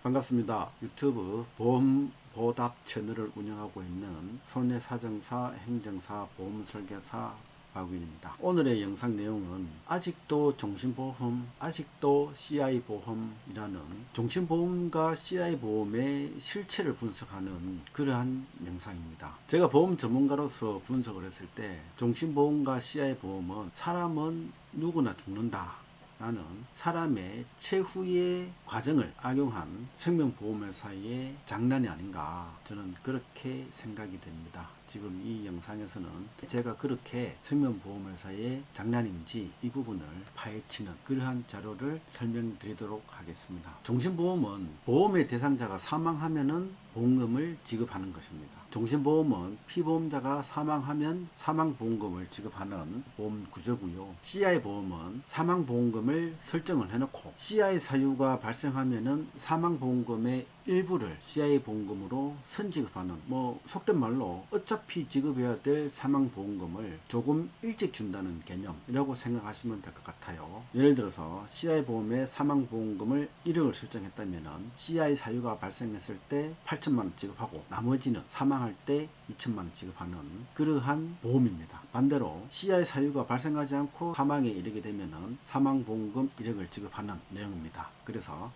반갑습니다. 유튜브 보험보답 채널을 운영하고 있는 손해사정사 행정사 보험설계사 박윈입니다. 오늘의 영상 내용은 아직도 종신보험, 아직도 CI보험이라는 종신보험과 CI보험의 실체를 분석하는 그러한 영상입니다. 제가 보험 전문가로서 분석을 했을 때 종신보험과 CI보험은 사람은 누구나 죽는다 라는 사람의 최후의 과정을 악용한 생명보험회사의 장난이 아닌가, 저는 그렇게 생각이 됩니다. 지금 이 영상에서는 제가 그렇게 생명보험회사의 장난인지 이 부분을 파헤치는 그러한 자료를 설명드리도록 하겠습니다. 종신보험은 보험의 대상자가 사망하면은 보험금을 지급하는 것입니다. 종신보험은 피보험자가 사망하면 사망보험금을 지급하는 보험 구조고요. CI보험은 사망보험금을 설정을 해놓고 CI 사유가 발생하면은 사망보험금의 일부를 CI보험금으로 선지급하는, 속된 말로 어차피 지급해야 될 사망보험금을 조금 일찍 준다는 개념이라고 생각하시면 될 것 같아요. 예를 들어서 CI보험의 사망보험금을 1억을 설정했다면 CI 사유가 발생했을 때 8천만원 지급하고 나머지는 사망할 때 2천만원 지급하는 그러한 보험입니다. 반대로 CI 사유가 발생하지 않고 사망에 이르게 되면 사망보험금 1억을 지급하는 내용입니다. 그래서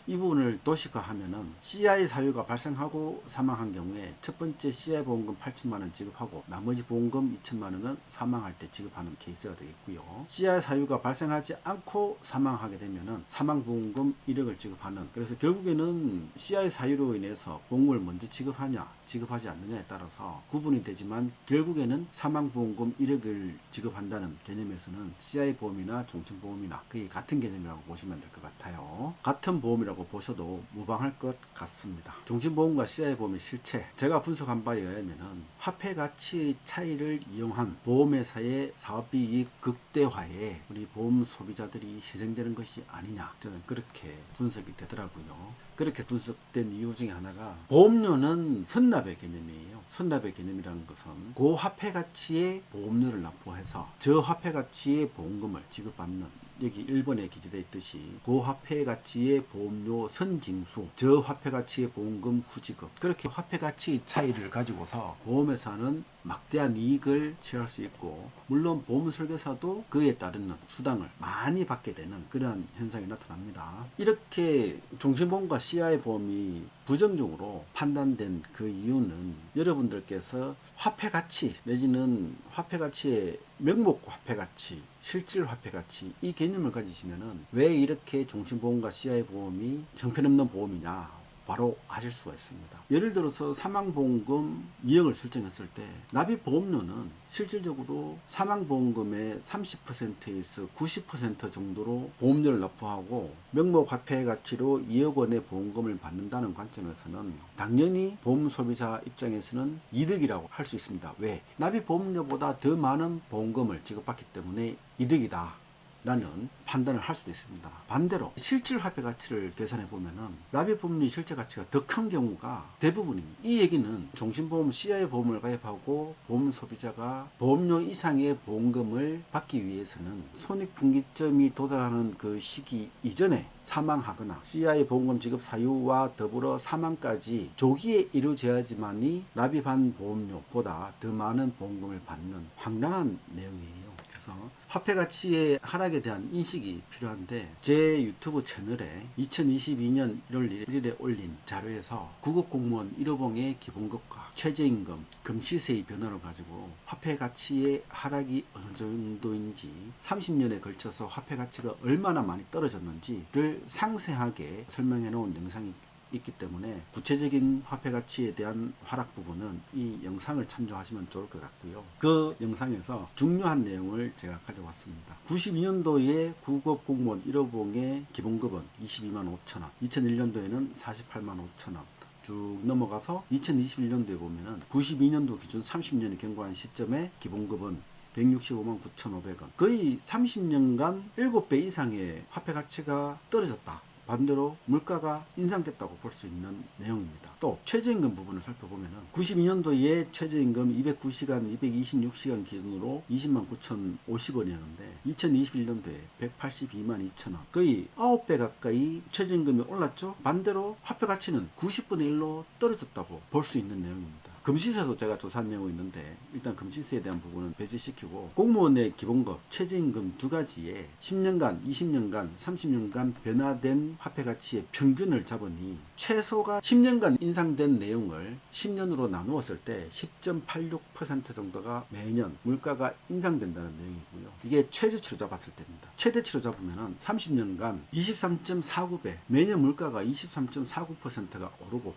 이 부분을 도식화하면은 CI 사유가 발생하고 사망한 경우에 첫 번째 CI 보험금 8천만원 지급하고 나머지 보험금 2천만원은 사망할 때 지급하는 케이스가 되겠고요. CI 사유가 발생하지 않고 사망하게 되면은 사망보험금 1억을 지급하는, 그래서 결국에는 CI 사유로 인해서 보험금을 먼저 지급하냐 지급하지 않느냐에 따라서 구분이 되지만 결국에는 사망보험금 1억을 지급한다는 개념에서는 CI보험이나 종신보험이나 거의 같은 개념이라고 보시면 될 것 같아요. 같은 보험이라고 보셔도 무방할 것 같습니다. 종신보험과 CI보험의 실체, 제가 분석한 바에 의하면 화폐가치 차이를 이용한 보험회사의 사업비 이익 극대화에 우리 보험 소비자들이 희생되는 것이 아니냐, 저는 그렇게 분석이 되더라고요. 그렇게 분석된 이유 중에 하나가 보험료는 선납의 개념이에요. 선납의 개념이라는 것은 고화폐가치의 보험료를 납부해서 저화폐가치의 보험금을 지급받는, 여기 1번에 기재되어 있듯이 고화폐가치의 보험료 선징수, 저화폐가치의 보험금 후지급, 그렇게 화폐가치 차이를 가지고서 보험회사는 막대한 이익을 취할 수 있고, 물론 보험 설계사도 그에 따르는 수당을 많이 받게 되는 그러한 현상이 나타납니다. 이렇게 종신보험과 CI보험이 부정적으로 판단된 그 이유는 여러분들께서 화폐가치 내지는 화폐가치의 명목 화폐가치, 실질 화폐가치, 이 개념을 가지시면은 왜 이렇게 종신보험과 CI보험이 형편없는 보험이냐 바로 아실 수가 있습니다. 예를 들어서 사망보험금 2억을 설정했을 때 납입보험료는 실질적으로 사망보험금의 30%에서 90% 정도로 보험료를 납부하고 명목 화폐 가치로 2억 원의 보험금을 받는다는 관점에서는 당연히 보험 소비자 입장에서는 이득이라고 할 수 있습니다. 왜? 납입보험료보다 더 많은 보험금을 지급받기 때문에 이득이다 라는 판단을 할 수도 있습니다. 반대로 실질 화폐 가치를 계산해 보면은 납입보험료 실제 가치가 더 큰 경우가 대부분입니다. 이 얘기는 종신보험 CI 보험을 가입하고 보험 소비자가 보험료 이상의 보험금을 받기 위해서는 손익분기점이 도달하는 그 시기 이전에 사망하거나 CI 보험금 지급 사유와 더불어 사망까지 조기에 이루어져야지만이 납입한 보험료보다 더 많은 보험금을 받는 황당한 내용이에요. 그래서 화폐가치의 하락에 대한 인식이 필요한데, 제 유튜브 채널에 2022년 1월 1일에 올린 자료에서 구급공무원 1호봉의 기본급과 최저임금, 금시세의 변화를 가지고 화폐가치의 하락이 어느 정도인지, 30년에 걸쳐서 화폐가치가 얼마나 많이 떨어졌는지를 상세하게 설명해 놓은 영상이 있기 때문에 구체적인 화폐 가치에 대한 하락 부분은 이 영상을 참조하시면 좋을 것 같고요. 그 영상에서 중요한 내용을 제가 가져왔습니다. 92년도에 구급 공무원 1호봉의 기본급은 22만 5천원, 2001년도에는 48만 5천원, 쭉 넘어가서 2021년도에 보면은 92년도 기준 30년이 경과한 시점에 기본급은 165만 9,500원, 거의 30년간 7배 이상의 화폐 가치가 떨어졌다 반대로 물가가 인상됐다고 볼 수 있는 내용입니다. 또 최저임금 부분을 살펴보면 92년도에 최저임금 209시간, 226시간 기준으로 20만 9,050원이었는데 2021년도에 182만 2천원, 거의 9배 가까이 최저임금이 올랐죠. 반대로 화폐 가치는 90분의 1로 떨어졌다고 볼 수 있는 내용입니다. 금시세도 제가 조사한 내용이 있는데 일단 금시세에 대한 부분은 배제시키고 공무원의 기본급, 최저임금 두 가지에 10년간, 20년간, 30년간 변화된 화폐 가치의 평균을 잡으니 최소가 10년간 인상된 내용을 10년으로 나누었을 때 10.86% 정도가 매년 물가가 인상된다는 내용이고요. 이게 최저치로 잡았을 때입니다. 최대치로 잡으면 30년간 23.49배, 매년 물가가 23.49%가 오르고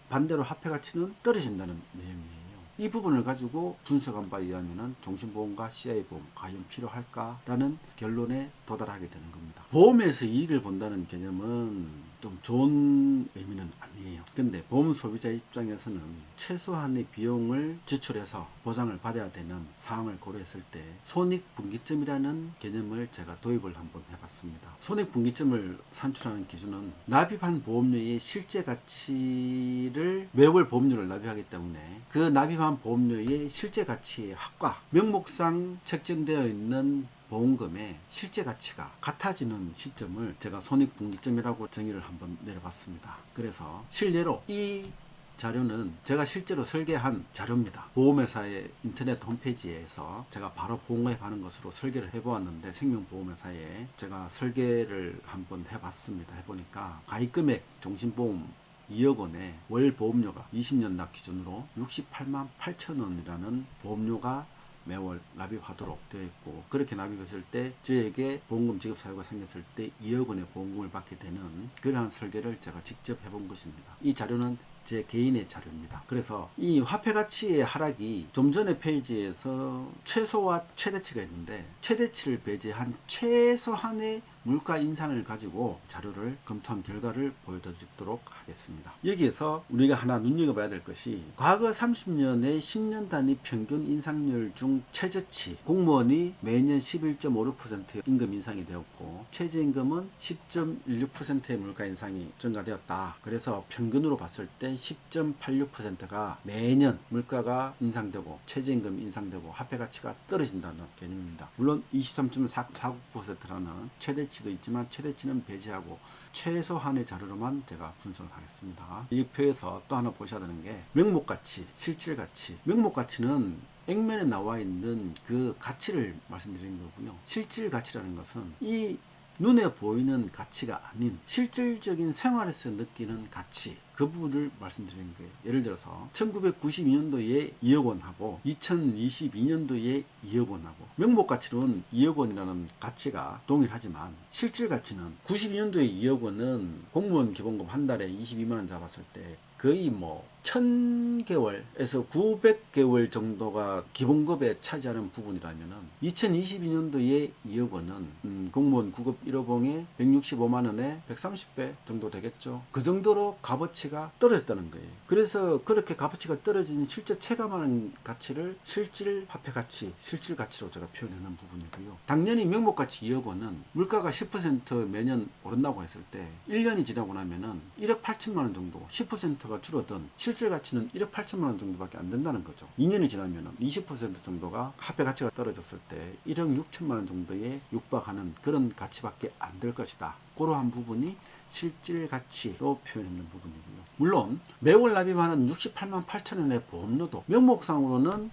반대로 화폐 가치는 떨어진다는 내용이에요. 이 부분을 가지고 분석한 바에 의하면 종신보험과 CI보험 과연 필요할까라는 결론에 도달하게 되는 겁니다. 보험에서 이익을 본다는 개념은 좀 좋은 의미는 아니에요. 근데 보험 소비자 입장에서는 최소한의 비용을 지출해서 보장을 받아야 되는 상황을 고려했을 때 손익분기점이라는 개념을 제가 도입을 한번 해봤습니다. 손익분기점을 산출하는 기준은 납입한 보험료의 실제 가치를 매월 보험료를 납입하기 때문에 그 납입한 보험료의 실제 가치의 합과 명목상 책정되어 있는 보험금의 실제 가치가 같아지는 시점을 제가 손익분기점이라고 정의를 한번 내려봤습니다. 그래서 실례로 이 자료는 제가 실제로 설계한 자료입니다. 보험회사의 인터넷 홈페이지에서 제가 바로 보험가입하는 것으로 설계를 해보았는데 생명보험회사에 제가 설계를 한번 해봤습니다. 해보니까 가입금액 종신보험 2억 원에 월 보험료가 20년 납 기준으로 68만 8천 원이라는 보험료가 매월 납입하도록 되어 있고, 그렇게 납입했을 때 저에게 보험금 지급 사유가 생겼을 때 2억 원의 보험금을 받게 되는 그러한 설계를 제가 직접 해본 것입니다. 이 자료는 제 개인의 자료입니다. 그래서 이 화폐 가치의 하락이 좀 전에 페이지에서 최소와 최대치가 있는데 최대치를 배제한 최소한의 물가 인상을 가지고 자료를 검토한 결과를 보여드리도록 하겠습니다. 여기에서 우리가 하나 눈여겨봐야 될 것이 과거 30년의 10년 단위 평균 인상률 중 최저치 공무원이 매년 11.56% 임금 인상이 되었고 최저임금은 10.16%의 물가 인상이 증가되었다. 그래서 평균으로 봤을 때 10.86%가 매년 물가가 인상되고 최저임금 인상되고 화폐 가치가 떨어진다는 개념입니다. 물론 23.49%라는 최대치도 있지만 최대치는 배제하고 최소한의 자료로만 제가 분석을 하겠습니다. 이 표에서 또 하나 보셔야 되는 게 명목가치, 실질가치. 명목가치는 액면에 나와 있는 그 가치를 말씀드리는 거고요. 실질가치라는 것은 이 눈에 보이는 가치가 아닌 실질적인 생활에서 느끼는 가치, 그 부분을 말씀드리는 거예요. 예를 들어서 1992년도에 2억 원하고 2022년도에 2억 원하고 명목가치로는 2억 원이라는 가치가 동일하지만 실질가치는 92년도에 2억 원은 공무원 기본급 한 달에 22만 원 잡았을 때 거의 1000개월에서 900개월 정도가 기본급에 차지하는 부분이라면은 2022년도에 2억 원은 공무원 9급 1호봉에 165만 원에 130배 정도 되겠죠. 그 정도로 값어치가 떨어졌다는 거예요. 그래서 그렇게 값어치가 떨어진 실제 체감하는 가치를 실질 화폐 가치, 실질 가치로 제가 표현하는 부분이고요. 당연히 명목가치 2억 원은 물가가 10% 매년 오른다고 했을 때 1년이 지나고 나면은 1억 8천만 원 정도 10%가 줄어든 실질 가치는 1억 8천만 원 정도밖에 안 된다는 거죠. 2년이 지나면은 20% 정도가 화폐 가치가 떨어졌을 때 1억 6천만 원 정도에 육박하는 그런 가치밖에 안 될 것이다. 그러한 부분이 실질 가치로 표현하는 부분이고요. 물론 매월 납입하는 68만 8천 원의 보험료도 명목상으로는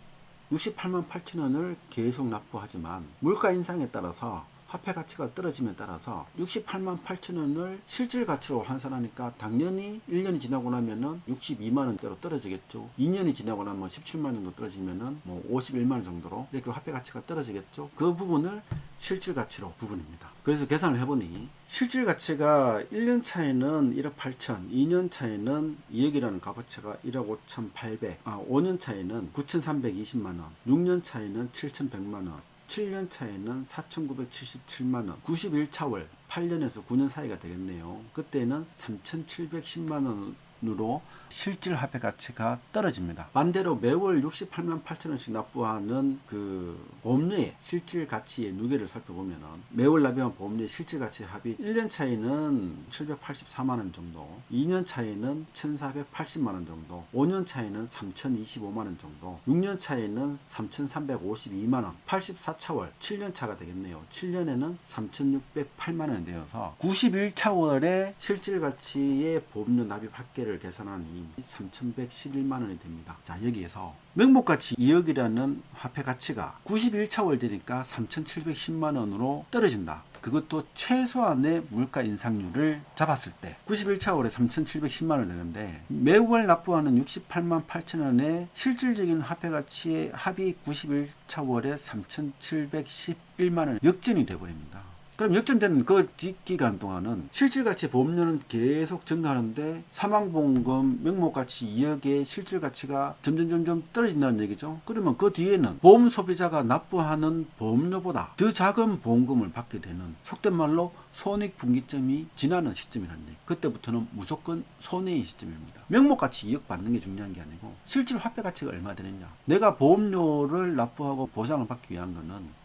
68만 8천 원을 계속 납부하지만 물가 인상에 따라서 화폐 가치가 떨어짐에 따라서 68만 8천 원을 실질 가치로 환산하니까 당연히 1년이 지나고 나면은 62만 원대로 떨어지겠죠. 2년이 지나고 나면 17만 원 정도 떨어지면은 51만 원 정도로 이렇게 화폐 가치가 떨어지겠죠. 그 부분을 실질 가치로 부분입니다. 그래서 계산을 해보니 실질 가치가 1년 차에는 1억 8천, 2년 차에는 2억이라는 값어치가 1억 5,800, 5년 차에는 9,320만 원, 6년 차에는 7,100만 원, 7년 차에는 4,977만원, 91차월 8년에서 9년 사이가 되겠네요. 그때는 3,710만원 으로 실질 화폐 가치가 떨어집니다. 반대로 매월 68만 8천 원씩 납부하는 그 보험료의 실질 가치의 누계를 살펴보면은 매월 납입한 보험료의 실질 가치 합이 1년 차이는 784만 원 정도, 2년 차이는 1,480만 원 정도, 5년 차이는 3,025만 원 정도, 6년 차이는 3,352만 원, 84차월 7년 차가 되겠네요. 7년에는 3,608만 원이 되어서 91차월의 실질 가치의 보험료 납입 합계를 계산하니 3,111만 원이 됩니다. 자, 여기에서 명목가치 2억이라는 화폐 가치가 91차월 되니까 3,710만 원으로 떨어진다. 그것도 최소한의 물가 인상률을 잡았을 때 91차월에 3,710만 원 되는데 매월 납부하는 68만 8천 원의 실질적인 화폐 가치의 합이 91차월에 3,711만 원 역전이 되어버립니다. 그럼 역전되는 그 뒷기간 동안은 실질가치 보험료는 계속 증가하는데 사망보험금 명목가치 2억의 실질가치가 점점 떨어진다는 얘기죠. 그러면 그 뒤에는 보험 소비자가 납부하는 보험료보다 더 작은 보험금을 받게 되는, 속된 말로 손익분기점이 지나는 시점이라는 얘기. 그때부터는 무조건 손해인 시점입니다. 명목가치 2억 받는 게 중요한 게 아니고 실질 화폐가치가 얼마 되느냐. 내가 보험료를 납부하고 보장을 받기 위한 거는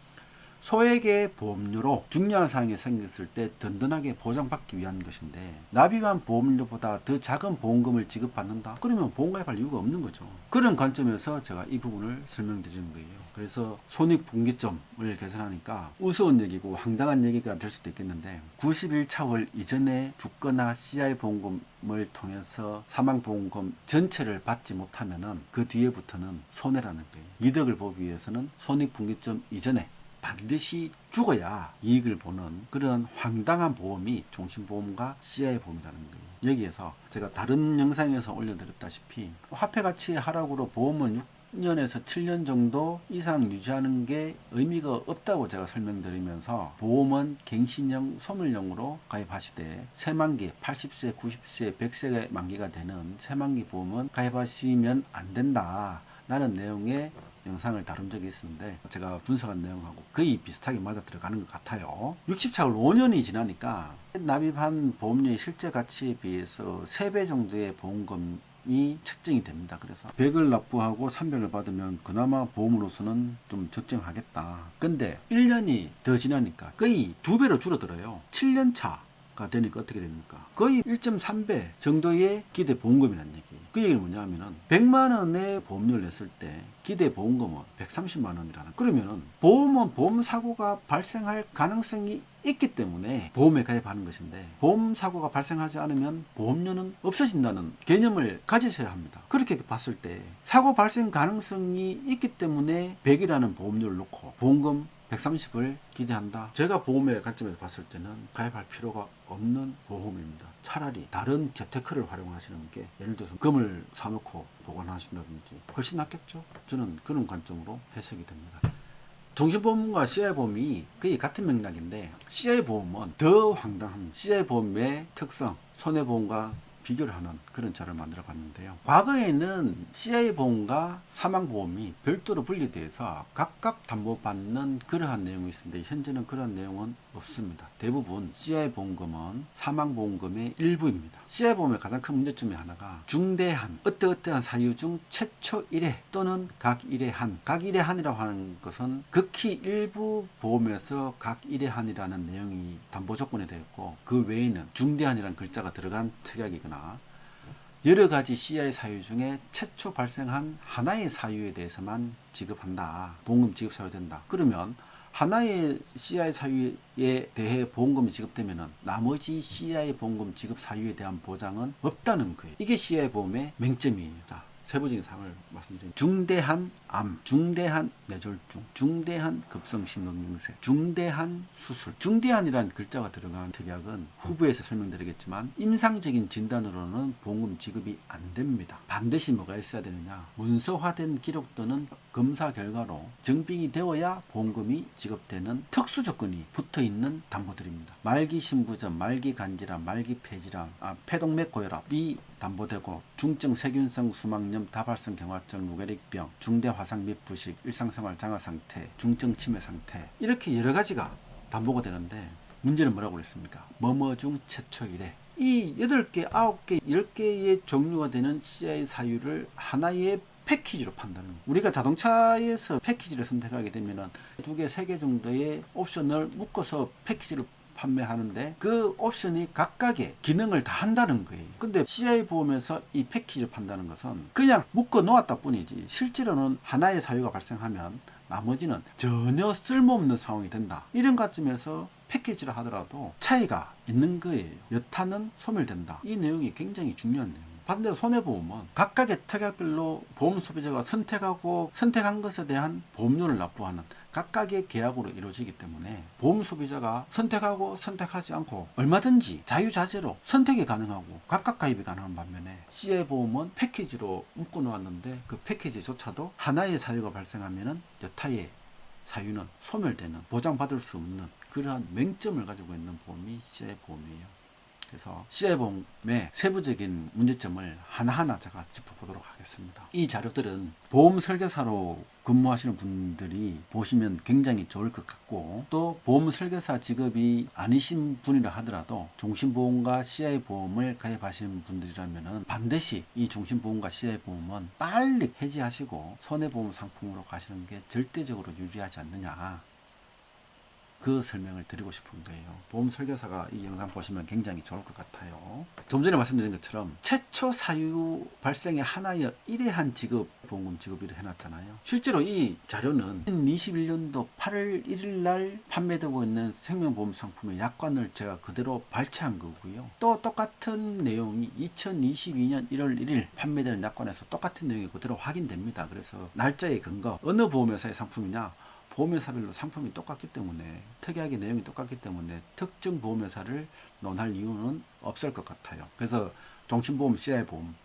소액의 보험료로 중요한 사항이 생겼을 때 든든하게 보장받기 위한 것인데 납입한 보험료보다 더 작은 보험금을 지급받는다? 그러면 보험가입할 이유가 없는 거죠. 그런 관점에서 제가 이 부분을 설명드리는 거예요. 그래서 손익분기점을 계산하니까 우스운 얘기고 황당한 얘기가 될 수도 있겠는데 91차월 이전에 죽거나 CI보험금을 통해서 사망보험금 전체를 받지 못하면은 그 뒤에부터는 손해라는 거예요. 이득을 보기 위해서는 손익분기점 이전에 반드시 죽어야 이익을 보는 그런 황당한 보험이 종신보험과 CI보험이라는 거예요. 여기에서 제가 다른 영상에서 올려드렸다시피 화폐 가치 하락으로 보험은 6년에서 7년 정도 이상 유지하는 게 의미가 없다고 제가 설명드리면서 보험은 갱신형, 소멸형으로 가입하시되 새만기, 80세, 90세, 100세가 만기가 되는 새만기 보험은 가입하시면 안 된다 라는 내용의 영상을 다룬 적이 있었는데 제가 분석한 내용하고 거의 비슷하게 맞아 들어가는 것 같아요. 60차월 5년이 지나니까 납입한 보험료의 실제 가치에 비해서 3배 정도의 보험금이 책정이 됩니다. 그래서 100을 납부하고 300을 받으면 그나마 보험으로서는 좀 적정하겠다. 근데 1년이 더 지나니까 거의 2배로 줄어들어요. 7년 차가 되니까 어떻게 됩니까? 거의 1.3배 정도의 기대 보험금이라는 얘기예요. 그 얘기는 뭐냐 하면은 100만 원의 보험료를 냈을 때 기대 보험금은 130만 원이라는. 그러면은 보험은 보험 사고가 발생할 가능성이 있기 때문에 보험에 가입하는 것인데 보험 사고가 발생하지 않으면 보험료는 없어진다는 개념을 가지셔야 합니다. 그렇게 봤을 때 사고 발생 가능성이 있기 때문에 100이라는 보험료를 놓고 보험금 130을 기대한다. 제가 보험의 관점에서 봤을 때는 가입할 필요가 없는 보험입니다. 차라리 다른 재테크를 활용하시는 게, 예를 들어서 금을 사놓고 보관하신다든지 훨씬 낫겠죠. 저는 그런 관점으로 해석이 됩니다. 종신보험과 CI보험이 거의 같은 맥락인데 CI보험은 더 황당한 CI보험의 특성, 손해보험과 비교를 하는 그런 차를 만들어 봤는데요. 과거에는 CI보험과 사망보험이 별도로 분리되어서 각각 담보받는 그러한 내용이 있었는데 현재는 그러한 내용은 없습니다. 대부분 CI보험금은 사망보험금의 일부입니다. CI보험의 가장 큰 문제점이 하나가 중대한 어떠한 사유 중 최초 1회 또는 각 1회 한, 각 1회 한이라고 하는 것은 극히 일부 보험에서 각 1회 한이라는 내용이 담보 조건이 되었고 그 외에는 중대한이라는 글자가 들어간 특약이거나 여러 가지 CI 사유 중에 최초 발생한 하나의 사유에 대해서만 지급한다. 보험금 지급 사유된다. 그러면 하나의 CI 사유에 대해 보험금이 지급되면 나머지 CI 보험금 지급 사유에 대한 보장은 없다는 거예요. 이게 CI 보험의 맹점이에요. 자, 세부적인 사항을 말씀드리면 중대한 암, 중대한 뇌졸중, 중대한 급성심근경색, 중대한 수술. 중대한이라는 글자가 들어간 특약은 후부에서 설명드리겠지만 임상적인 진단으로는 보험금 지급이 안 됩니다. 반드시 뭐가 있어야 되느냐, 문서화된 기록 또는 검사 결과로 증빙이 되어야 보험금이 지급되는 특수 조건이 붙어있는 담보들입니다. 말기 신부전, 말기 간질환, 말기 폐질환, 폐동맥 고혈압이 담보되고 중증 세균성 수막염, 다발성 경화증, 루게릭병, 중대 화상 및 부식, 일상생활 장애 상태, 중증 치매 상태, 이렇게 여러 가지가 담보가 되는데 문제는 뭐라고 그랬습니까? 뭐뭐 중 최초 1회 이 8개, 9개, 10개의 종류가 되는 CI 사유를 하나의 패키지로 판다는 거예요. 우리가 자동차에서 패키지를 선택하게 되면은 2개, 3개 정도의 옵션을 묶어서 패키지로 판매하는데 그 옵션이 각각의 기능을 다 한다는 거예요. 근데 CI 보험에서 이 패키지를 판다는 것은 그냥 묶어 놓았다 뿐이지 실제로는 하나의 사유가 발생하면 나머지는 전혀 쓸모없는 상황이 된다. 이런 관점에서 패키지를 하더라도 차이가 있는 거예요. 여타는 소멸된다. 이 내용이 굉장히 중요한 내용이에요. 반대로 손해보험은 각각의 특약별로 보험 소비자가 선택하고 선택한 것에 대한 보험료를 납부하는 각각의 계약으로 이루어지기 때문에 보험 소비자가 선택하고 선택하지 않고 얼마든지 자유자재로 선택이 가능하고 각각 가입이 가능한 반면에 CI 보험은 패키지로 묶어 놓았는데 그 패키지조차도 하나의 사유가 발생하면은 여타의 사유는 소멸되는 보장받을 수 없는 그러한 맹점을 가지고 있는 보험이 CI 보험이에요. 그래서 CI보험의 세부적인 문제점을 하나하나 제가 짚어보도록 하겠습니다. 이 자료들은 보험 설계사로 근무하시는 분들이 보시면 굉장히 좋을 것 같고 또 보험 설계사 직업이 아니신 분이라 하더라도 종신보험과 CI보험을 가입하시는 분들이라면 반드시 이 종신보험과 CI보험은 빨리 해지하시고 손해보험 상품으로 가시는 게 절대적으로 유리하지 않느냐, 그 설명을 드리고 싶은 거예요. 보험 설계사가 이 영상 보시면 굉장히 좋을 것 같아요. 좀 전에 말씀드린 것처럼 최초 사유 발생의 하나의 1회한 지급, 보험금 지급을 해놨잖아요. 실제로 이 자료는 2021년도 8월 1일 날 판매되고 있는 생명보험 상품의 약관을 제가 그대로 발췌한 거고요. 또 똑같은 내용이 2022년 1월 1일 판매되는 약관에서 똑같은 내용이 그대로 확인됩니다. 그래서 날짜의 근거, 어느 보험회사의 상품이냐, 보험회사별로 상품이 똑같기 때문에 특이하게 내용이 똑같기 때문에 특정 보험회사를 논할 이유는 없을 것 같아요. 그래서 종신보험, CI보험,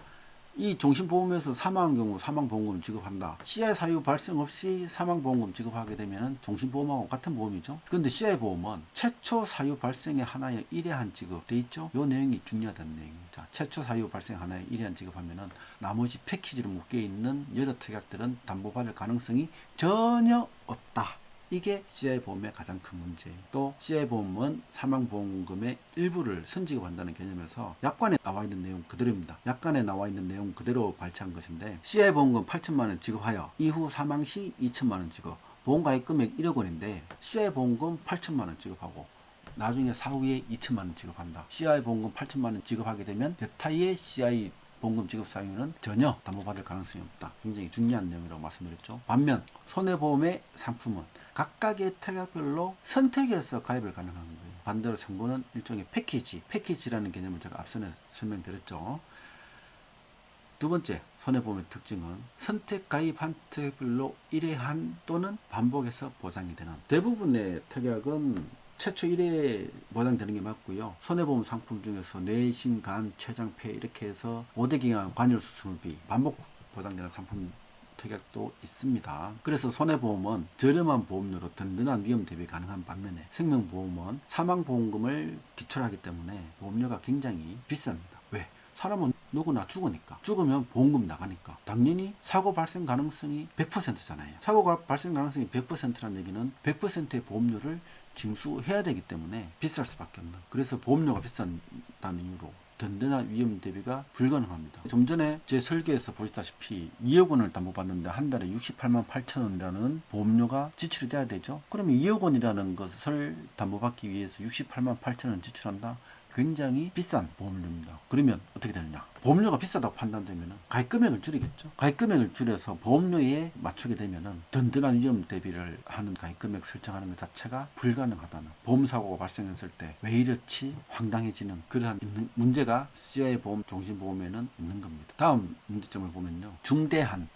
이 종신보험에서 사망한 경우 사망보험금 지급한다. CI 사유 발생 없이 사망보험금 지급하게 되면 종신보험하고 같은 보험이죠. 그런데 CI보험은 최초 사유 발생의 하나의 1회한 지급 돼 있죠. 이 내용이 중요하다는 내용입니다. 최초 사유 발생 하나의 1회한 지급하면은 나머지 패키지로 묶여 있는 여러 특약들은 담보받을 가능성이 전혀 없다. 이게 CI보험의 가장 큰 문제예요. 또 CI보험은 사망보험금의 일부를 선지급한다는 개념에서 약관에 나와 있는 내용 그대로입니다. 약관에 나와 있는 내용 그대로 발췌한 것인데 CI보험금 8천만원 지급하여 이후 사망 시 2천만원 지급, 보험가입 금액 1억 원인데 CI보험금 8천만원 지급하고 나중에 사후에 2천만원 지급한다. CI보험금 8천만원 지급하게 되면 여타의 CI 보험금 지급 사유는 전혀 담보받을 가능성이 없다. 굉장히 중요한 내용이라고 말씀드렸죠. 반면 손해보험의 상품은 각각의 특약별로 선택해서 가입을 가능한 거예요. 반대로 상보는 일종의 패키지라는 개념을 제가 앞선에 설명드렸죠. 두 번째, 손해보험의 특징은 선택 가입한 특약별로 1회한 또는 반복해서 보장이 되는, 대부분의 특약은 최초 1회 보장되는 게 맞고요. 손해보험 상품 중에서 뇌심, 간, 췌장, 폐 이렇게 해서 5대 기간 관절 수술비 반복 보장되는 상품 특약도 있습니다. 그래서 손해보험은 저렴한 보험료로 든든한 위험 대비 가능한 반면에 생명보험은 사망보험금을 기초로 하기 때문에 보험료가 굉장히 비쌉니다. 왜? 사람은 누구나 죽으니까. 죽으면 보험금 나가니까. 당연히 사고 발생 가능성이 100%잖아요. 사고가 발생 가능성이 100%라는 얘기는 100%의 보험료를 징수해야 되기 때문에 비쌀 수밖에 없는. 그래서 보험료가 비싼다는 이유로 든든한 위험 대비가 불가능합니다. 좀 전에 제 설계에서 보셨다시피 2억 원을 담보받는데 한 달에 68만 8천 원이라는 보험료가 지출이 돼야 되죠. 그러면 2억 원이라는 것을 담보받기 위해서 68만 8천 원 지출한다? 굉장히 비싼 보험료입니다. 그러면 어떻게 되느냐? 보험료가 비싸다고 판단되면 가입 금액을 줄이겠죠. 가입 금액을 줄여서 보험료에 맞추게 되면 든든한 위험 대비를 하는 가입 금액 설정하는 것 자체가 불가능하다는, 보험사고가 발생했을 때 왜 이렇지 황당해지는 그러한 문제가 CI보험, 종신보험에는 있는 겁니다. 다음 문제점을 보면요, 중대한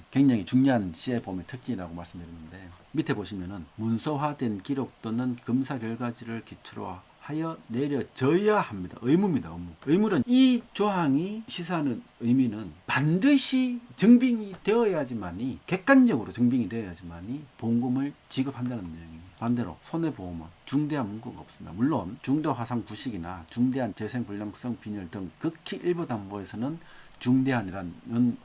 굉장히 중요한 CI보험의 특징이라고 말씀드렸는데 밑에 보시면은 문서화된 기록 또는 검사 결과지를 기초로 하여 내려져야 합니다. 의무입니다. 의무는 이 조항이 시사하는 의미는 반드시 증빙이 되어야지만이, 객관적으로 증빙이 되어야지만이 보험금을 지급한다는 내용입니다. 반대로 손해보험은 중대한 문구가 없습니다. 물론 중도화상 부식이나 중대한 재생불량성 빈혈 등 극히 일부 담보에서는 중대한이라는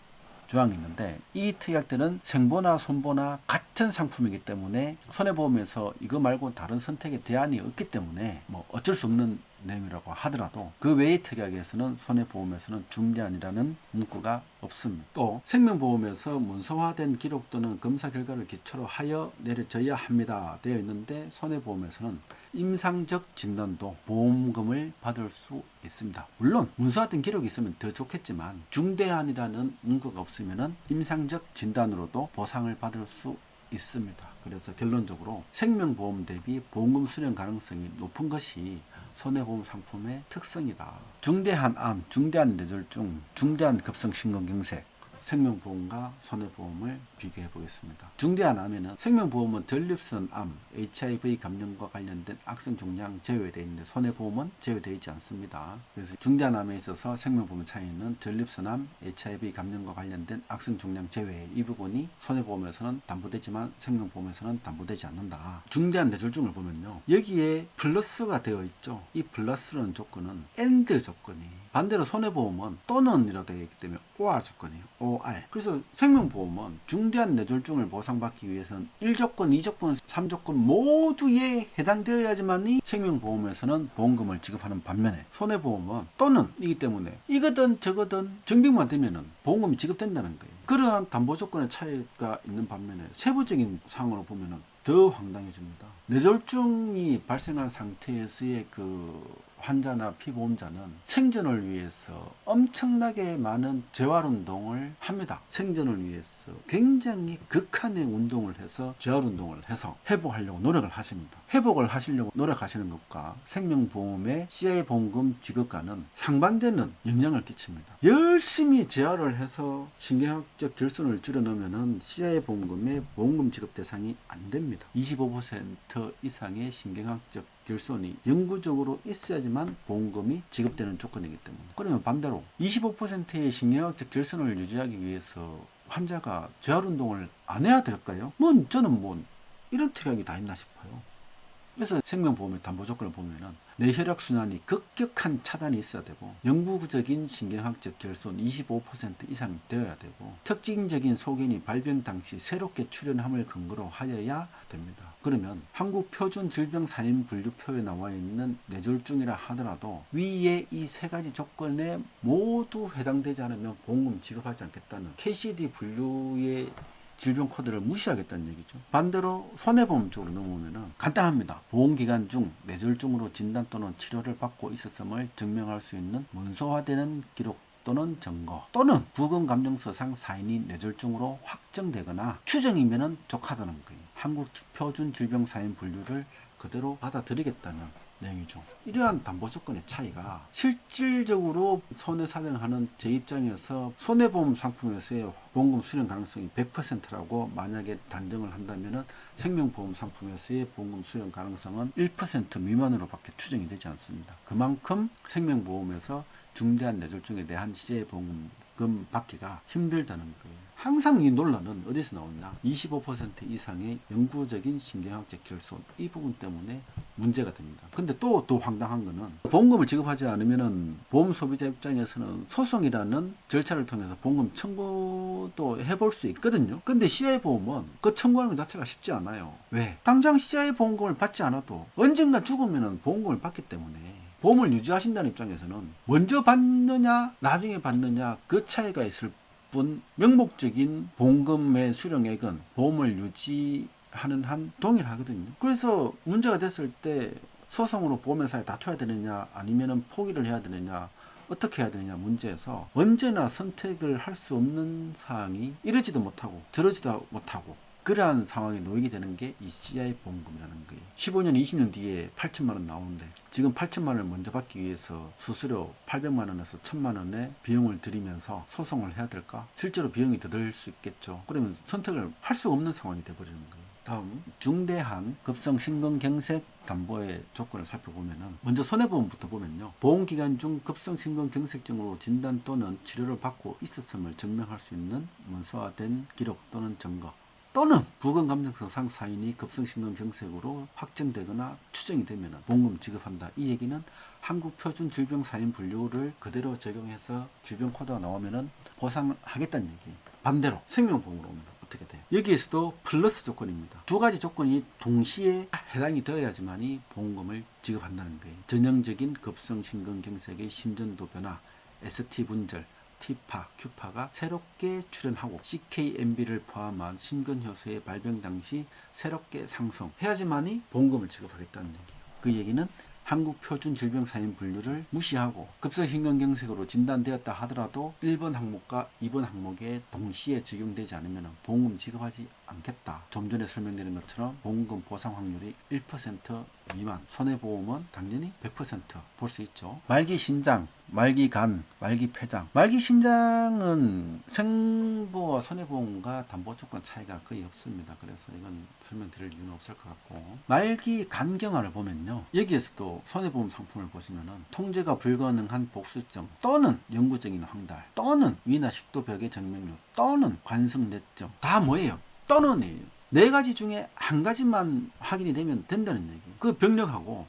조항이 있는데 이 특약들은 생보나 손보나 같은 상품이기 때문에 손해보험에서 이거 말고 다른 선택의 대안이 없기 때문에 뭐 어쩔 수 없는 내용이라고 하더라도 그 외의 특약에서는 손해보험에서는 중대한이라는 문구가 없습니다. 또 생명보험에서 문서화된 기록 또는 검사 결과를 기초로 하여 내려져야 합니다 되어 있는데, 손해보험에서는 임상적 진단도 보험금을 받을 수 있습니다. 물론 문서화된 기록이 있으면 더 좋겠지만 중대한이라는 문구가 없으면 임상적 진단으로도 보상을 받을 수 있습니다. 그래서 결론적으로 생명보험 대비 보험금 수령 가능성이 높은 것이 손해보험 상품의 특성이다. 중대한 암, 중대한 뇌졸중, 중대한 급성심근경색, 생명보험과 손해보험을 비교해 보겠습니다. 중대한 암에는 생명보험은 전립선 암, HIV 감염과 관련된 악성 종양 제외되어 있는데 손해보험은 제외되어 있지 않습니다. 그래서 중대한 암에 있어서 생명보험의 차이는 전립선 암, HIV 감염과 관련된 악성 종양 제외, 이 부분이 손해보험에서는 담보되지만 생명보험에서는 담보되지 않는다. 중대한 뇌졸중을 보면요, 여기에 플러스가 되어 있죠. 이 플러스라는 조건은 AND 조건이, 반대로 손해보험은 또는이라고 되어 있기 때문에 OR 조건이에요. OR. 그래서 생명보험은 중대한 뇌졸중을 보상받기 위해서는 1조건, 2조건, 3조건 모두에 해당되어야지만이 생명보험에서는 보험금을 지급하는 반면에 손해보험은 또는이기 때문에 이거든 저거든 증빙만 되면은 보험금이 지급된다는 거예요. 그러한 담보조건의 차이가 있는 반면에 세부적인 사항으로 보면은 더 황당해집니다. 뇌졸중이 발생한 상태에서의 그 환자나 피보험자는 생존을 위해서 엄청나게 많은 재활운동을 합니다. 생존을 위해서 굉장히 극한의 운동을 해서 재활운동을 해서 회복하려고 노력을 하십니다. 회복을 하시려고 노력하시는 것과 생명보험의 CI 보험금 지급과는 상반되는 영향을 끼칩니다. 열심히 재활을 해서 신경학적 결손을 줄여놓으면 CI 보험금의 보험금 지급 대상이 안 됩니다. 25% 이상의 신경학적 결손이 영구적으로 있어야지만 보험금이 지급되는 조건이기 때문에, 그러면 반대로 25%의 신경학적 결손을 유지하기 위해서 환자가 재활운동을 안 해야 될까요? 저는 이런 특약이 다 있나 싶어요. 그래서 생명보험의 담보조건을 보면은 뇌혈액순환이 급격한 차단이 있어야 되고, 영구적인 신경학적 결손 25% 이상 되어야 되고, 특징적인 소견이 발병 당시 새롭게 출현함을 근거로 하여야 됩니다. 그러면 한국표준질병사인분류표에 나와 있는 뇌졸중이라 하더라도 위에 이 세 가지 조건에 모두 해당되지 않으면 보험금 지급하지 않겠다는 KCD 분류의 질병 코드를 무시하겠다는 얘기죠. 반대로 손해보험 쪽으로 넘어오면 간단합니다. 보험기간 중 뇌졸중으로 진단 또는 치료를 받고 있었음을 증명할 수 있는 문서화되는 기록 또는 증거, 또는 부검감정서상 사인이 뇌졸중으로 확정되거나 추정이면 족하다는 거예요. 한국표준질병사인 분류를 그대로 받아들이겠다는 내용이죠. 이러한 담보조건의 차이가 실질적으로 손해사정하는 제 입장에서 손해보험 상품에서의 보험금 수령 가능성이 100%라고 만약에 단정을 한다면 생명보험 상품에서의 보험금 수령 가능성은 1% 미만으로밖에 추정이 되지 않습니다. 그만큼 생명보험에서 중대한 뇌졸중에 대한 CI 보험금 받기가 힘들다는 거예요. 항상 이 논란은 어디서 나오냐, 25% 이상의 영구적인 신경학적 결손, 이 부분 때문에 문제가 됩니다. 근데 또 더 황당한 거는 보험금을 지급하지 않으면 보험 소비자 입장에서는 소송이라는 절차를 통해서 보험금 청구도 해볼 수 있거든요. 근데 CI 보험은 그 청구하는 것 자체가 쉽지 않아요. 왜? 당장 CI 보험금을 받지 않아도 언젠가 죽으면 보험금을 받기 때문에 보험을 유지하신다는 입장에서는 먼저 받느냐 나중에 받느냐 그 차이가 있을 뿐, 명목적인 보험금의 수령액은 보험을 유지하는 한 동일하거든요. 그래서 문제가 됐을 때 소송으로 보험회사에 다퉈야 되느냐 아니면 포기를 해야 되느냐 어떻게 해야 되느냐 문제에서 언제나 선택을 할 수 없는 사항이 이러지도 못하고 저러지도 못하고 그러한 상황에 놓이게 되는 게 이 CI 보험금이라는 거예요. 15년, 20년 뒤에 8천만 원 나오는데 지금 8천만 원을 먼저 받기 위해서 수수료 800만 원에서 1000만 원의 비용을 들이면서 소송을 해야 될까? 실제로 비용이 더 들 수 있겠죠. 그러면 선택을 할 수 없는 상황이 되어버리는 거예요. 다음, 중대한 급성심근경색 담보의 조건을 살펴보면은, 먼저 손해보험부터 보면요, 보험기간 중 급성심근경색증으로 진단 또는 치료를 받고 있었음을 증명할 수 있는 문서화된 기록 또는 증거, 또는 부검감정서상 사인이 급성심근경색으로 확정되거나 추정이 되면 보험금 지급한다. 이 얘기는 한국표준질병사인분류를 그대로 적용해서 질병 코드가 나오면 보상하겠다는 얘기예요. 반대로 생명보험으로 오면 어떻게 돼요? 여기에서도 플러스 조건입니다. 두 가지 조건이 동시에 해당이 되어야지만이 보험금을 지급한다는 거예요. 전형적인 급성 심근경색의 심전도 변화, ST 분절, T파, Q파가 새롭게 출현하고 CKMB를 포함한 심근효소의 발병 당시 새롭게 상승해야지만이 보험금을 지급하겠다는 얘기예요. 그 얘기는 한국표준질병사인 분류를 무시하고 급성심근경색으로 진단되었다 하더라도 1번 항목과 2번 항목에 동시에 적용되지 않으면 보험금 지급하지 않겠다. 좀 전에 설명드린 것처럼 보험금 보상 확률이 1% 미만, 손해보험은 당연히 100% 볼 수 있죠. 말기 신장, 말기 간, 말기 폐장. 말기 신장은 생보와 손해보험과 담보조건 차이가 거의 없습니다. 그래서 이건 설명드릴 이유는 없을 것 같고, 말기 간경화를 보면요, 여기에서도 손해보험 상품을 보시면은 통제가 불가능한 복수증 또는 영구적인 황달 또는 위나 식도벽의 정맥류 또는 관성내증 다 뭐예요? 또는이에요. 네 가지 중에 한 가지만 확인이 되면 된다는 얘기예요. 그 병력하고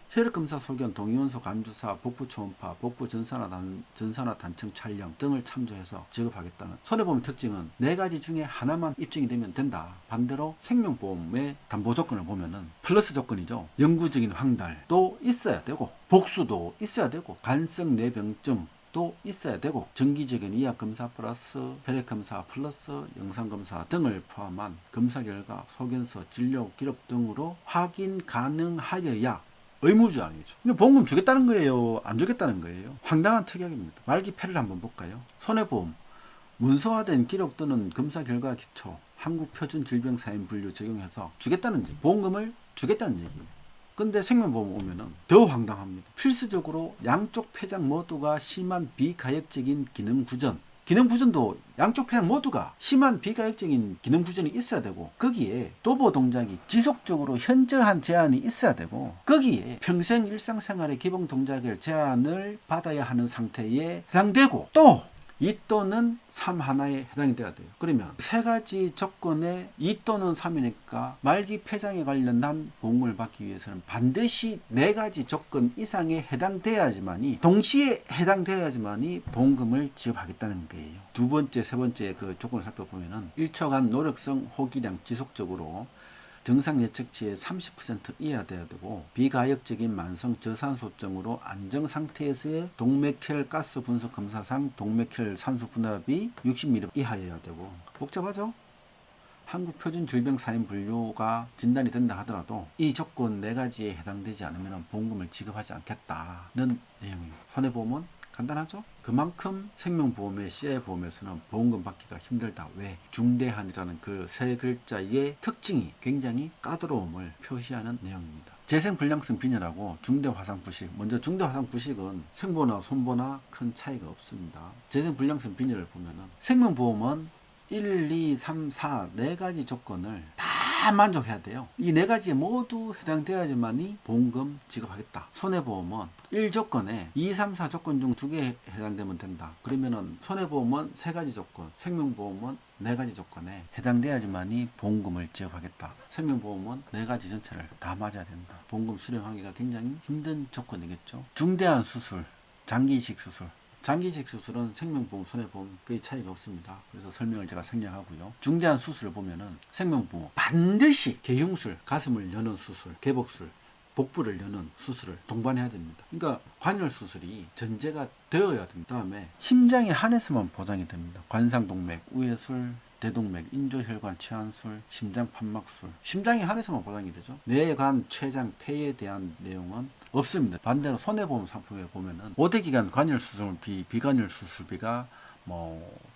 혈액검사 소견, 동위원소 간주사, 복부 초음파, 복부 전산화 단층 촬영 등을 참조해서 지급하겠다는 손해보험 특징은 네 가지 중에 하나만 입증이 되면 된다. 반대로 생명보험의 담보 조건을 보면은 플러스 조건이죠. 영구적인 황달도 있어야 되고 복수도 있어야 되고 간성 뇌병증 도 있어야 되고 정기적인 이학검사 플러스 혈액검사 플러스 영상검사 등을 포함한 검사 결과, 소견서, 진료 기록 등으로 확인 가능하여야 의무주항이죠. 보험금 주겠다는 거예요? 안 주겠다는 거예요? 황당한 특약입니다. 말기 폐를 한번 볼까요? 손해보험 문서화된 기록 또는 검사 결과 기초 한국표준질병사인 분류 적용해서 주겠다는 얘기, 보험금을 주겠다는 얘기예요. 근데 생명보험 오면은 더 황당합니다. 필수적으로 양쪽 폐장 모두가 심한 비가역적인 기능부전도 양쪽 폐장 모두가 심한 비가역적인 기능부전이 있어야 되고, 거기에 도보 동작이 지속적으로 현저한 제한이 있어야 되고, 거기에 평생 일상생활의 기본 동작을 제한을 받아야 하는 상태에 해당되고, 또 이 또는 3 하나에 해당이 돼야 돼요. 그러면 세 가지 조건에 2 또는 3이니까 말기 폐장에 관련한 보험을 받기 위해서는 반드시 네 가지 조건 이상에 해당돼야지만이, 동시에 해당돼야지만이 보험금을 지급하겠다는 거예요. 두 번째, 세 번째 그 조건을 살펴보면은 1초간 노력성 호기량 지속적으로 정상 예측치의 30% 이하 돼야 되고, 비가역적인 만성 저산소증으로 안정 상태에서의 동맥혈 가스 분석 검사상 동맥혈 산소 분압이 60ml 이하여야 되고, 복잡하죠? 한국표준질병사인 분류가 진단이 된다 하더라도 이 조건 네 가지에 해당되지 않으면 보험금을 지급하지 않겠다는 내용입니다. 손해보험은 간단하죠? 그만큼 생명보험의 CI보험에서는 보험금 받기가 힘들다. 왜? 중대한이라는 그 세 글자의 특징이 굉장히 까다로움을 표시하는 내용입니다. 재생불량성 빈혈하고 중대화상부식. 먼저 중대화상부식은 생보나 손보나 큰 차이가 없습니다. 재생불량성 빈혈을 보면은 생명보험은 1, 2, 3, 4 네 가지 조건을 다 만족해야 돼요. 이 네 가지에 모두 해당돼야지만이 보험금 지급하겠다. 손해보험은 1조건에 2, 3, 4 조건 중 2개 해당되면 된다. 그러면은 손해보험은 3가지 조건, 생명보험은 4가지 조건에 해당돼야지만이 보험금을 지급하겠다. 생명보험은 4가지 전체를 다 맞아야 된다. 보험금 수령하기가 굉장히 힘든 조건이겠죠. 중대한 수술, 장기이식 수술. 장기이식 수술은 생명보험, 손해보험 거의 차이가 없습니다. 그래서 설명을 제가 생략하고요. 중대한 수술을 보면은 생명보험 반드시 개흉술, 가슴을 여는 수술, 개복술, 복부를 여는 수술을 동반해야 됩니다. 그러니까 관열 수술이 전제가 되어야 됩니다. 다음에 심장에 한해서만 보장이 됩니다. 관상동맥, 우회술, 대동맥, 인조혈관 치환술, 심장 판막술, 심장에 한해서만 보장이 되죠. 뇌관, 췌장, 폐에 대한 내용은 없습니다. 반대로 손해보험 상품에 보면은 5대 기간 관열 수술비, 비관열 수술비가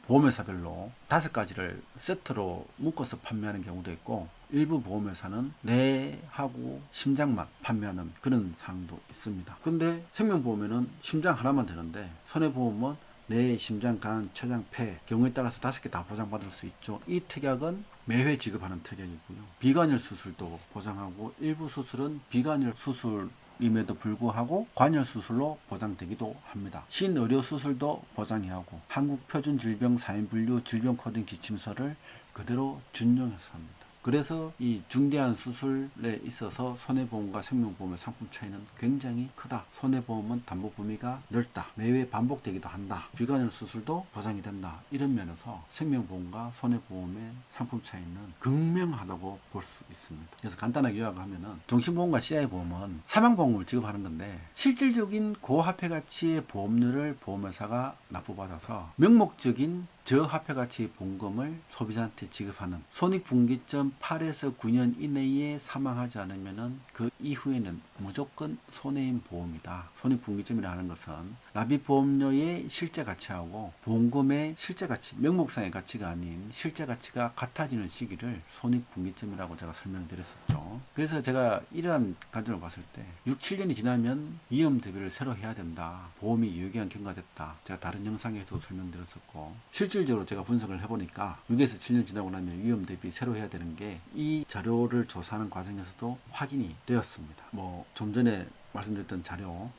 보험회사별로 5가지를 세트로 묶어서 판매하는 경우도 있고, 일부 보험회사는 뇌하고 심장만 판매하는 그런 사항도 있습니다. 근데 생명보험에는 심장 하나만 되는데, 손해보험은 뇌, 심장, 간, 췌장, 폐 경우에 따라서 5개 다 보장받을 수 있죠. 이 특약은 매회 지급하는 특약이고요. 비관열 수술도 보장하고, 일부 수술은 비관열 수술임에도 불구하고 관열 수술로 보장되기도 합니다. 신의료 수술도 보장해야 하고, 한국표준질병사인분류 질병코딩 지침서를 그대로 준용해서 합니다. 그래서 이 중대한 수술에 있어서 손해보험과 생명보험의 상품 차이는 굉장히 크다. 손해보험은 담보 범위가 넓다. 매회 반복되기도 한다. 비관절 수술도 보장이 된다. 이런 면에서 생명보험과 손해보험의 상품 차이는 극명하다고 볼 수 있습니다. 그래서 간단하게 요약하면은 종신보험과 CI보험은 사망보험을 지급하는 건데 실질적인 고화폐 가치의 보험료를 보험회사가 납부받아서 명목적인 저화폐 가치 보험금을 소비자한테 지급하는 손익분기점 8에서 9년 이내에 사망하지 않으면은 그 이후에는 무조건 손해인 보험이다. 손익분기점이라는 것은 납입보험료의 실제 가치하고 보험금의 실제 가치, 명목상의 가치가 아닌 실제 가치가 같아지는 시기를 손익분기점이라고 제가 설명드렸었죠. 그래서 제가 이러한 관점을 봤을 때 6, 7년이 지나면 위험 대비를 새로 해야 된다. 보험이 유효기간 경과됐다. 제가 다른 영상에서도 설명드렸었고 실질적으로 제가 분석을 해보니까 6에서 7년 지나고 나면 위험 대비 새로 해야 되는 게 이 자료를 조사하는 과정에서도 확인이 되었습니다. 뭐 좀 전에 말씀드렸던 자료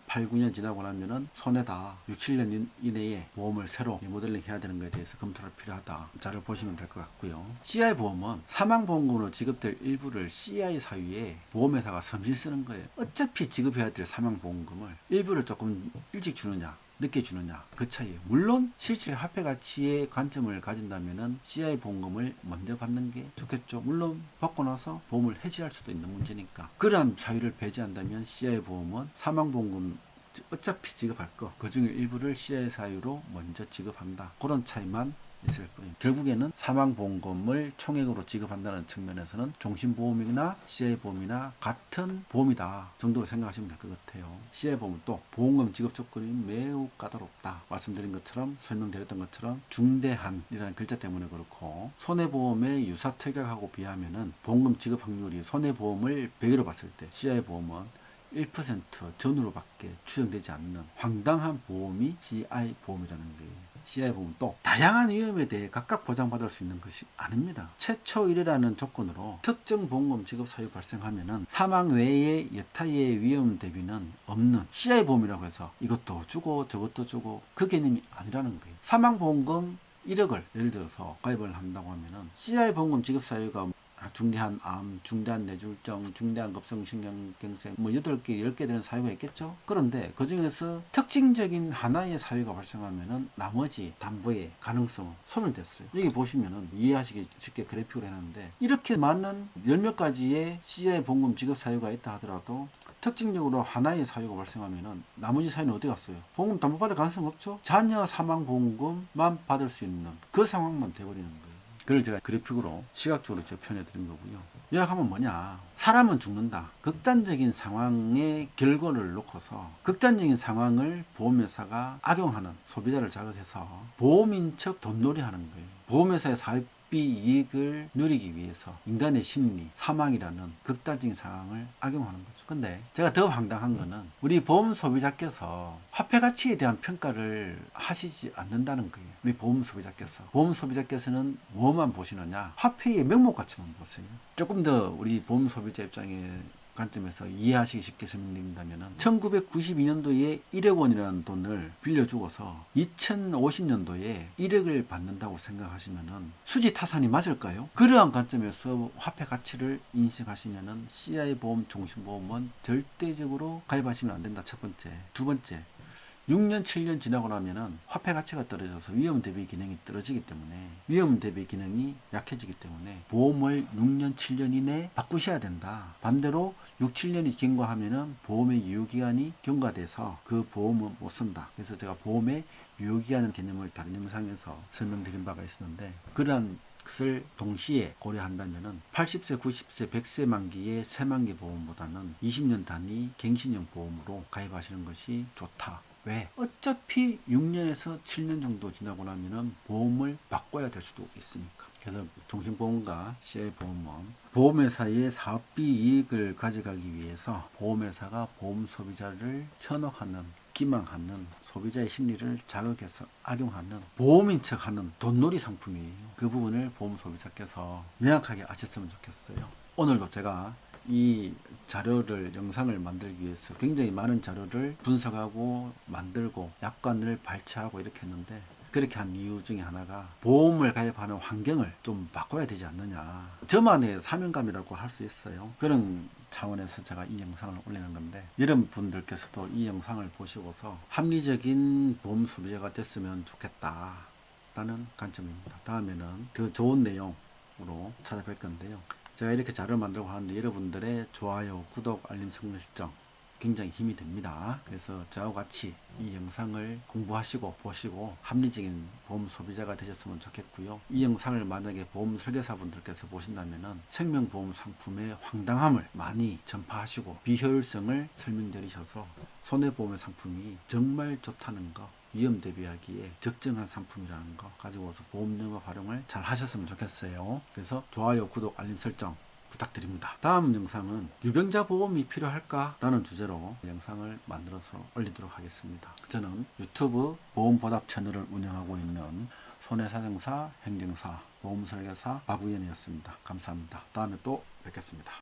8, 9년 지나고 나면은 손해다. 6, 7년 이내에 보험을 새로 리모델링 해야 되는 것에 대해서 검토가 필요하다. 자료를 보시면 될 것 같고요. CI 보험은 사망보험금으로 지급될 일부를 CI 사유에 보험회사가 섬실 쓰는 거예요. 어차피 지급해야 될 사망보험금을 일부를 조금 일찍 주느냐 늦게 주느냐 그 차이에요. 물론 실제 화폐 가치의 관점을 가진다면은 CI 보험금을 먼저 받는 게 좋겠죠. 물론 받고 나서 보험을 해지할 수도 있는 문제니까. 그러한 자유를 배제한다면 CI 보험은 사망 보험금 어차피 지급할 거 그 중에 일부를 CI 사유로 먼저 지급한다. 그런 차이만 있을 뿐입니다. 결국에는 사망보험금을 총액으로 지급한다는 측면에서는 종신보험이나 CI보험이나 같은 보험이다 정도로 생각하시면 될 것 같아요. CI보험은 또 보험금 지급 조건이 매우 까다롭다. 말씀드린 것처럼 설명드렸던 것처럼 중대한이라는 글자 때문에 그렇고 손해보험의 유사특약하고 비하면은 보험금 지급 확률이 손해보험을 100으로 봤을 때 CI보험은 1% 전후로밖에 추정되지 않는 황당한 보험이 CI보험이라는 거예요. CI보험은 또 다양한 위험에 대해 각각 보장받을 수 있는 것이 아닙니다. 최초 1이라는 조건으로 특정 보험금 지급 사유 발생하면은 사망 외에 여타의 위험 대비는 없는 CI보험이라고 해서 이것도 주고 저것도 주고 그 개념이 아니라는 거예요. 사망보험금 1억을 예를 들어서 가입을 한다고 하면은 CI보험금 지급 사유가 중대한 암, 중대한 뇌졸중, 중대한 급성신경경색 뭐 8개, 10개 되는 사유가 있겠죠. 그런데 그 중에서 특징적인 하나의 사유가 발생하면은 나머지 담보의 가능성은 소멸됐어요. 여기 보시면은 이해하시기 쉽게 그래픽을 해놨는데 이렇게 많은 10몇 가지의 CI 보험금 지급 사유가 있다 하더라도 특징적으로 하나의 사유가 발생하면은 나머지 사유는 어디 갔어요? 보험금 담보받을 가능성 없죠. 자녀 사망 보험금만 받을 수 있는 그 상황만 돼버리는 거예요. 그걸 제가 그래픽으로 시각적으로 표현해 드린 거고요. 요약하면 뭐냐? 사람은 죽는다. 극단적인 상황의 결과를 놓고서 극단적인 상황을 보험회사가 악용하는 소비자를 자극해서 보험인 척 돈놀이 하는 거예요. 보험회사의 사업비 이익을 누리기 위해서 인간의 심리, 사망이라는 극단적인 상황을 악용하는 거죠. 근데 제가 더 황당한 거는 우리 보험 소비자께서 화폐 가치에 대한 평가를 하시지 않는다는 거예요. 우리 보험 소비자께서는 뭐만 보시느냐? 화폐의 명목 가치만 보세요. 조금 더 우리 보험 소비자 입장에 관점에서 이해하시기 쉽게 설명드린다면 1992년도에 1억 원이라는 돈을 빌려주고서 2050년도에 1억을 받는다고 생각하시면 수지 타산이 맞을까요? 그러한 관점에서 화폐 가치를 인식하시면 CI보험, 종신보험은 절대적으로 가입하시면 안 된다. 첫 번째. 두 번째. 6년, 7년 지나고 나면은 화폐 가치가 떨어져서 위험 대비 기능이 떨어지기 때문에 위험 대비 기능이 약해지기 때문에 보험을 6년, 7년 이내에 바꾸셔야 된다. 반대로 6, 7년이 경과하면은 보험의 유효기간이 경과돼서 그 보험은 못 쓴다. 그래서 제가 보험의 유효기간 개념을 다른 영상에서 설명드린 바가 있었는데 그러한 것을 동시에 고려한다면은 80세, 90세, 100세 만기의 새만기 보험보다는 20년 단위 갱신형 보험으로 가입하시는 것이 좋다. 왜? 어차피 6년에서 7년 정도 지나고 나면은 보험을 바꿔야 될 수도 있으니까. 그래서 종신보험과 CI보험은 보험회사의 사업비 이익을 가져가기 위해서 보험회사가 보험 소비자를 현혹하는 기망하는 소비자의 심리를 자극해서 악용하는 보험인 척하는 돈놀이 상품이에요. 그 부분을 보험 소비자께서 명확하게 아셨으면 좋겠어요. 오늘도 제가 이 자료를 영상을 만들기 위해서 굉장히 많은 자료를 분석하고 만들고 약관을 발췌하고 이렇게 했는데 그렇게 한 이유 중에 하나가 보험을 가입하는 환경을 좀 바꿔야 되지 않느냐. 저만의 사명감이라고 할 수 있어요. 그런 차원에서 제가 이 영상을 올리는 건데, 여러분들께서도 이 영상을 보시고서 합리적인 보험 소비자가 됐으면 좋겠다 라는 관점입니다. 다음에는 더 좋은 내용으로 찾아뵐 건데요. 제가 이렇게 자료를 만들고 하는데 여러분들의 좋아요, 구독, 알림 설정 굉장히 힘이 됩니다. 그래서 저와 같이 이 영상을 공부하시고 보시고 합리적인 보험 소비자가 되셨으면 좋겠고요. 이 영상을 만약에 보험 설계사분들께서 보신다면은 생명보험 상품의 황당함을 많이 전파하시고 비효율성을 설명드리셔서 손해보험의 상품이 정말 좋다는 거, 위험 대비하기에 적정한 상품이라는 거 가지고서 보험 영업 활용을 잘 하셨으면 좋겠어요. 그래서 좋아요, 구독, 알림 설정 부탁드립니다. 다음 영상은 유병자 보험이 필요할까? 라는 주제로 영상을 만들어서 올리도록 하겠습니다. 저는 유튜브 보험보답 채널을 운영하고 있는 손해사정사, 행정사, 보험설계사 박우현이었습니다. 감사합니다. 다음에 또 뵙겠습니다.